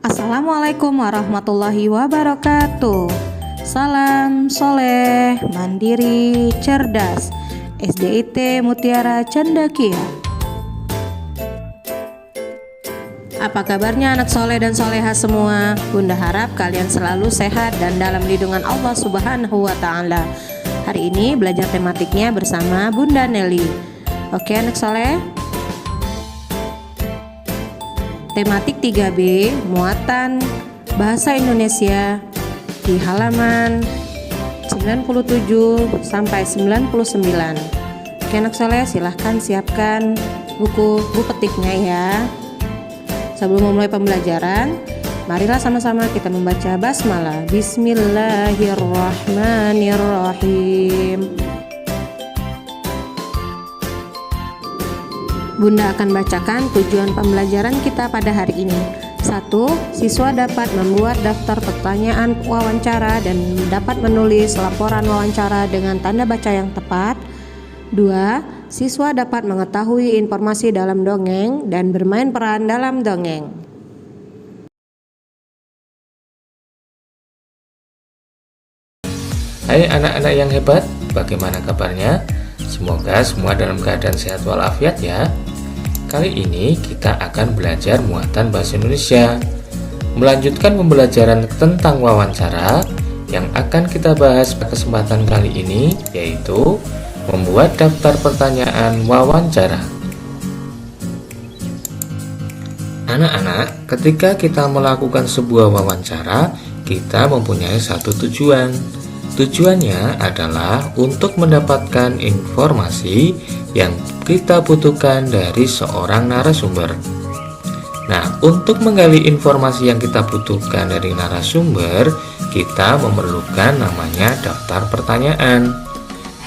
Assalamualaikum warahmatullahi wabarakatuh. Salam soleh, mandiri, cerdas. SDIT Mutiara Cendekia. Apa kabarnya anak soleh dan soleha semua? Bunda harap kalian selalu sehat dan dalam lindungan Allah Subhanahu wa Ta'ala. Hari ini belajar tematiknya bersama Bunda Nelly. Oke anak soleh. Tematik 3B, muatan bahasa Indonesia di halaman 97 sampai 99. Oke anak soleh, silahkan siapkan buku petiknya ya. Sebelum memulai pembelajaran, marilah sama-sama kita membaca basmalah. Bismillahirrahmanirrahim. Bunda akan bacakan tujuan pembelajaran kita pada hari ini. 1. Siswa dapat membuat daftar pertanyaan wawancara dan dapat menulis laporan wawancara dengan tanda baca yang tepat. 2. Siswa dapat mengetahui informasi dalam dongeng dan bermain peran dalam dongeng. Hai anak-anak yang hebat, bagaimana kabarnya? Semoga semua dalam keadaan sehat walafiat ya. Kali ini kita akan belajar muatan bahasa Indonesia. Melanjutkan pembelajaran tentang wawancara, yang akan kita bahas pada kesempatan kali ini yaitu membuat daftar pertanyaan wawancara. Anak-anak, ketika kita melakukan sebuah wawancara, kita mempunyai satu tujuan. Tujuannya adalah untuk mendapatkan informasi yang kita butuhkan dari seorang narasumber. Nah, untuk menggali informasi yang kita butuhkan dari narasumber, kita memerlukan namanya daftar pertanyaan.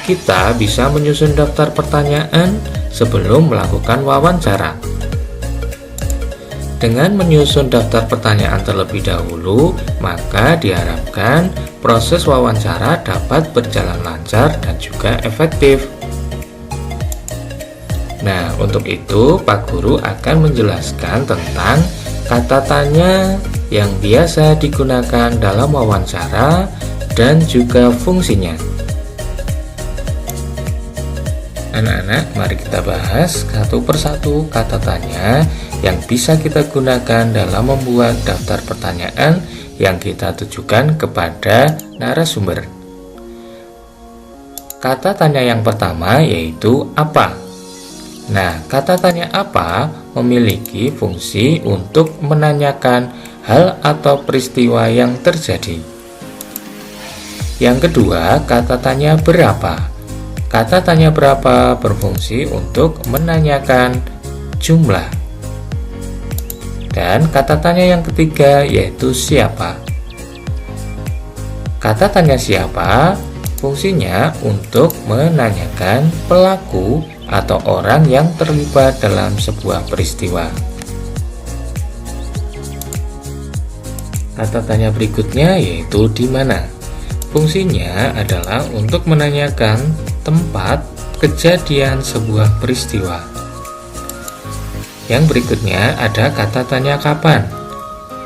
Kita bisa menyusun daftar pertanyaan sebelum melakukan wawancara. Dengan menyusun daftar pertanyaan terlebih dahulu, maka diharapkan proses wawancara dapat berjalan lancar dan juga efektif. Nah, untuk itu Pak Guru akan menjelaskan tentang kata tanya yang biasa digunakan dalam wawancara dan juga fungsinya. Anak-anak, mari kita bahas satu persatu kata tanya yang bisa kita gunakan dalam membuat daftar pertanyaan yang kita tujukan kepada narasumber. Kata tanya yang pertama yaitu apa. Nah, kata tanya apa memiliki fungsi untuk menanyakan hal atau peristiwa yang terjadi. Yang kedua, kata tanya berapa. Kata tanya berapa berfungsi untuk menanyakan jumlah. Dan kata tanya yang ketiga yaitu siapa. Kata tanya siapa fungsinya untuk menanyakan pelaku atau orang yang terlibat dalam sebuah peristiwa. Kata tanya berikutnya yaitu di mana. Fungsinya adalah untuk menanyakan tempat kejadian sebuah peristiwa. Yang berikutnya ada kata tanya kapan.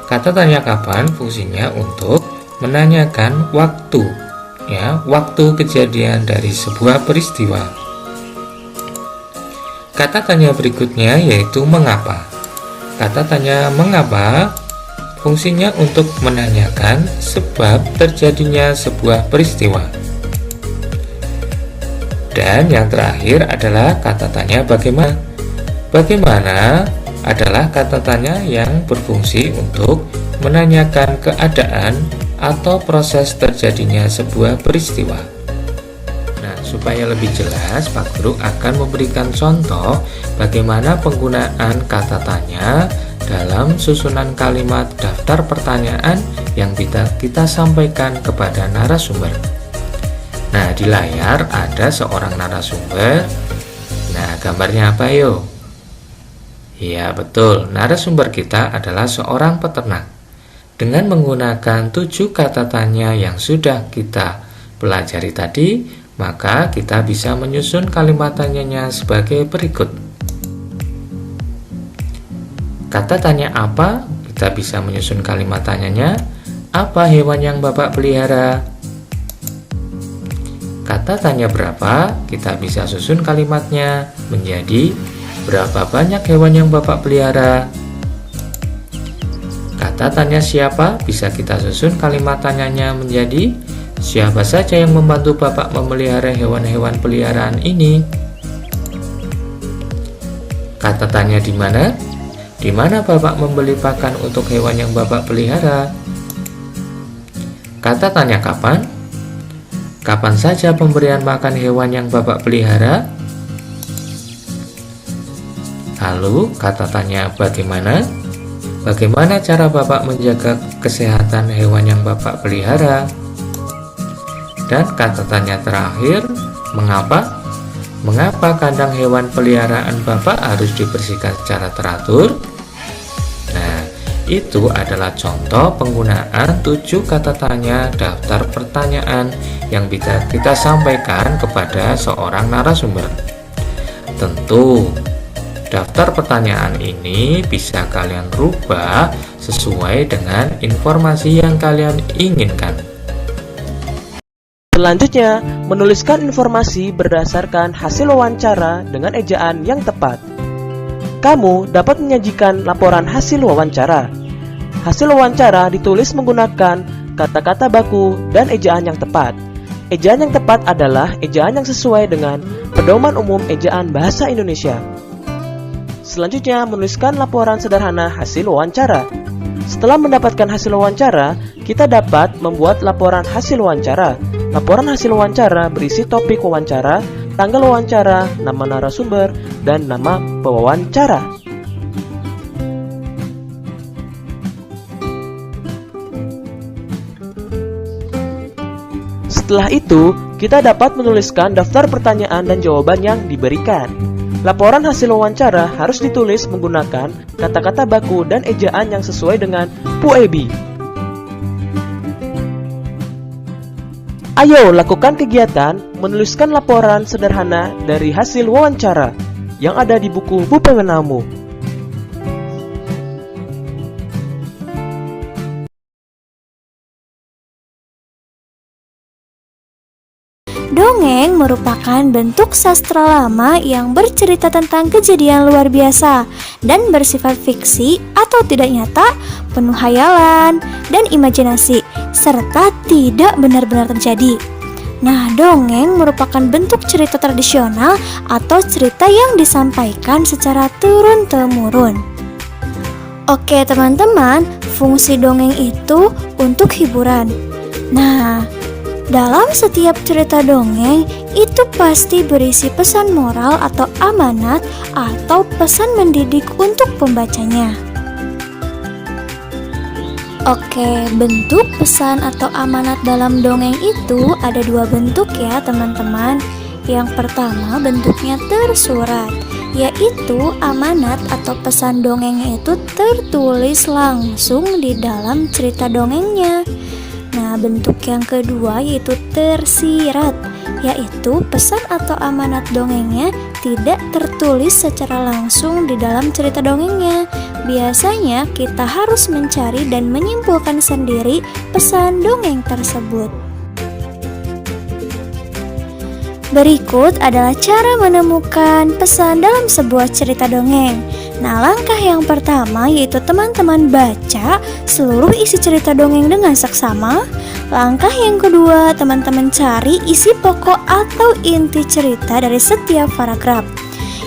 Kata tanya kapan fungsinya untuk menanyakan waktu, ya, waktu kejadian dari sebuah peristiwa. Kata tanya berikutnya yaitu mengapa. Kata tanya mengapa fungsinya untuk menanyakan sebab terjadinya sebuah peristiwa. Dan yang terakhir adalah kata tanya bagaimana. Bagaimana adalah kata tanya yang berfungsi untuk menanyakan keadaan atau proses terjadinya sebuah peristiwa. Nah, supaya lebih jelas, Pak Guru akan memberikan contoh bagaimana penggunaan kata tanya dalam susunan kalimat daftar pertanyaan yang kita sampaikan kepada narasumber. Nah, di layar ada seorang narasumber. Nah, gambarnya apa yuk? Ya, betul. Narasumber kita adalah seorang peternak. Dengan menggunakan 7 kata tanya yang sudah kita pelajari tadi, maka kita bisa menyusun kalimat tanyanya sebagai berikut. Kata tanya apa kita bisa menyusun kalimat tanyanya. Apa hewan yang Bapak pelihara? Kata tanya berapa, kita bisa susun kalimatnya menjadi berapa banyak hewan yang Bapak pelihara. Kata tanya siapa, bisa kita susun kalimat tanyanya menjadi siapa saja yang membantu Bapak memelihara hewan-hewan peliharaan ini. Kata tanya di mana? Di mana Bapak membeli pakan untuk hewan yang Bapak pelihara? Kata tanya kapan? Kapan saja pemberian makan hewan yang Bapak pelihara? Lalu kata tanya bagaimana? Bagaimana cara Bapak menjaga kesehatan hewan yang Bapak pelihara? Dan kata tanya terakhir, mengapa? Mengapa kandang hewan peliharaan Bapak harus dibersihkan secara teratur? Nah, itu adalah contoh penggunaan 7 kata tanya daftar pertanyaan yang bisa kita sampaikan kepada seorang narasumber. Tentu, daftar pertanyaan ini bisa kalian rubah sesuai dengan informasi yang kalian inginkan. Selanjutnya, menuliskan informasi berdasarkan hasil wawancara dengan ejaan yang tepat. Kamu dapat menyajikan laporan hasil wawancara. Hasil wawancara ditulis menggunakan kata-kata baku dan ejaan yang tepat. Ejaan yang tepat adalah ejaan yang sesuai dengan Pedoman Umum Ejaan Bahasa Indonesia. Selanjutnya, menuliskan laporan sederhana hasil wawancara. Setelah mendapatkan hasil wawancara, kita dapat membuat laporan hasil wawancara. Laporan hasil wawancara berisi topik wawancara, tanggal wawancara, nama narasumber, dan nama pewawancara. Setelah itu, kita dapat menuliskan daftar pertanyaan dan jawaban yang diberikan. Laporan hasil wawancara harus ditulis menggunakan kata-kata baku dan ejaan yang sesuai dengan PUEB. Ayo lakukan kegiatan menuliskan laporan sederhana dari hasil wawancara yang ada di buku Bupemenamu. Dongeng merupakan bentuk sastra lama yang bercerita tentang kejadian luar biasa dan bersifat fiksi atau tidak nyata, penuh hayalan dan imajinasi, serta tidak benar-benar terjadi. Nah, dongeng merupakan bentuk cerita tradisional atau cerita yang disampaikan secara turun-temurun. Oke teman-teman, fungsi dongeng itu untuk hiburan. Nah, dalam setiap cerita dongeng itu pasti berisi pesan moral atau amanat atau pesan mendidik untuk pembacanya. Oke, bentuk pesan atau amanat dalam dongeng itu ada 2 bentuk ya teman-teman. Yang pertama bentuknya tersurat, yaitu amanat atau pesan dongengnya itu tertulis langsung di dalam cerita dongengnya. Nah, bentuk yang kedua yaitu tersirat, yaitu pesan atau amanat dongengnya tidak tertulis secara langsung di dalam cerita dongengnya. Biasanya kita harus mencari dan menyimpulkan sendiri pesan dongeng tersebut. Berikut adalah cara menemukan pesan dalam sebuah cerita dongeng. Nah, langkah yang pertama yaitu teman-teman baca seluruh isi cerita dongeng dengan seksama. Langkah yang kedua, teman-teman cari isi pokok atau inti cerita dari setiap paragraf.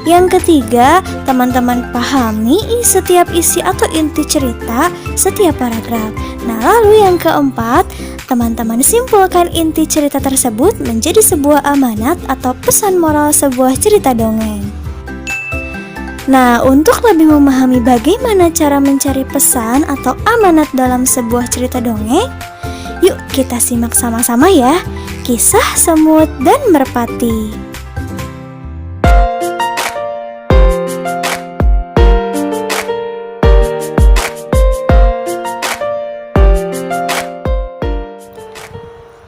Yang ketiga, teman-teman pahami setiap isi atau inti cerita setiap paragraf. Nah, lalu yang keempat, teman-teman simpulkan inti cerita tersebut menjadi sebuah amanat atau pesan moral sebuah cerita dongeng. Nah, untuk lebih memahami bagaimana cara mencari pesan atau amanat dalam sebuah cerita dongeng, yuk kita simak sama-sama ya, Kisah Semut dan Merpati.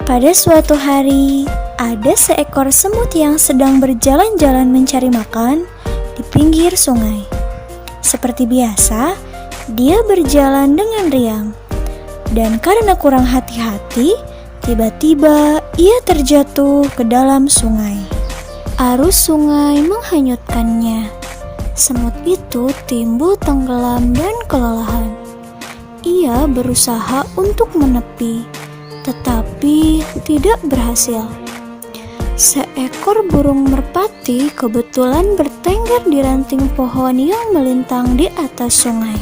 Pada suatu hari, ada seekor semut yang sedang berjalan-jalan mencari makan di pinggir sungai. Seperti biasa, Dia berjalan dengan riang, dan karena kurang hati-hati, tiba-tiba ia terjatuh ke dalam sungai. Arus sungai menghanyutkannya. Semut itu timbul tenggelam dan kelelahan. Ia berusaha untuk menepi, tetapi tidak berhasil. Seekor burung merpati kebetulan bertengger di ranting pohon yang melintang di atas sungai.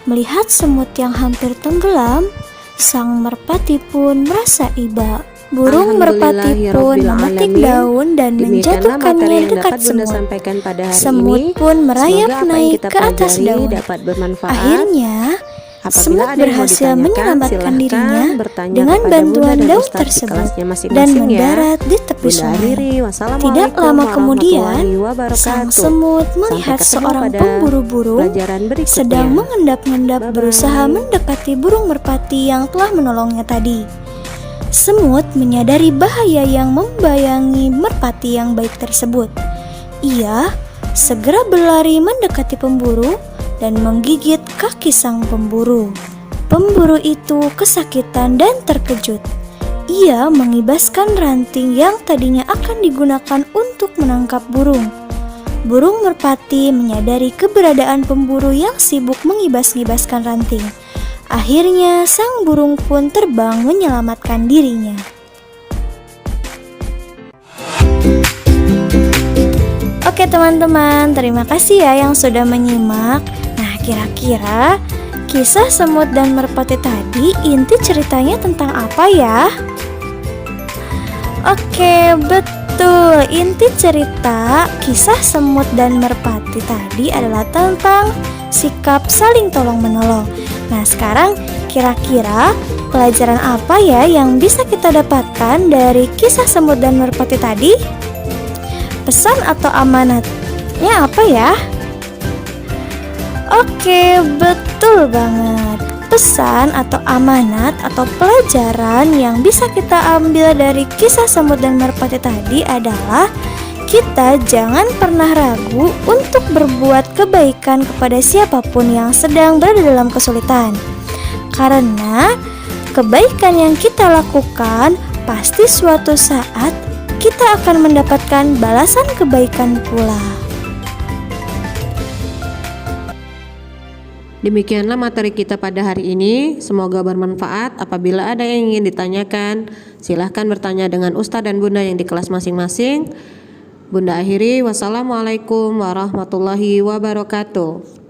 Melihat semut yang hampir tenggelam, sang merpati pun merasa iba. Burung merpati pun memetik daun dan menjatuhkannya dekat semut. Semut pun merayap naik ke atas daun. Akhirnya, semut berhasil menyelamatkan dirinya dengan bantuan daun tersebut dan mendarat di tepi sungai. Tidak lama kemudian, sang semut melihat seorang pemburu burung sedang mengendap-endap berusaha mendekati burung merpati yang telah menolongnya tadi. Semut menyadari bahaya yang membayangi merpati yang baik tersebut. Ia segera berlari mendekati pemburu dan menggigit kaki sang pemburu. Pemburu itu kesakitan dan terkejut. Ia mengibaskan ranting yang tadinya akan digunakan untuk menangkap burung. Burung merpati menyadari keberadaan pemburu yang sibuk mengibas-ngibaskan ranting. Akhirnya sang burung pun terbang menyelamatkan dirinya. Oke teman-teman, terima kasih ya yang sudah menyimak. Nah, kira-kira kisah semut dan merpati tadi inti ceritanya tentang apa ya? Oke, betul. Inti cerita kisah semut dan merpati tadi adalah tentang sikap saling tolong-menolong. Nah, sekarang kira-kira pelajaran apa ya yang bisa kita dapatkan dari kisah semut dan merpati tadi? Pesan atau amanatnya apa ya? Oke, betul banget. Pesan atau amanat atau pelajaran yang bisa kita ambil dari kisah semut dan merpati tadi adalah kita jangan pernah ragu untuk berbuat kebaikan kepada siapapun yang sedang berada dalam kesulitan. Karena kebaikan yang kita lakukan pasti suatu saat kita akan mendapatkan balasan kebaikan pula. Demikianlah materi kita pada hari ini. Semoga bermanfaat. Apabila ada yang ingin ditanyakan, silahkan bertanya dengan Ustadz dan Bunda yang di kelas masing-masing. Bunda akhiri, wassalamualaikum warahmatullahi wabarakatuh.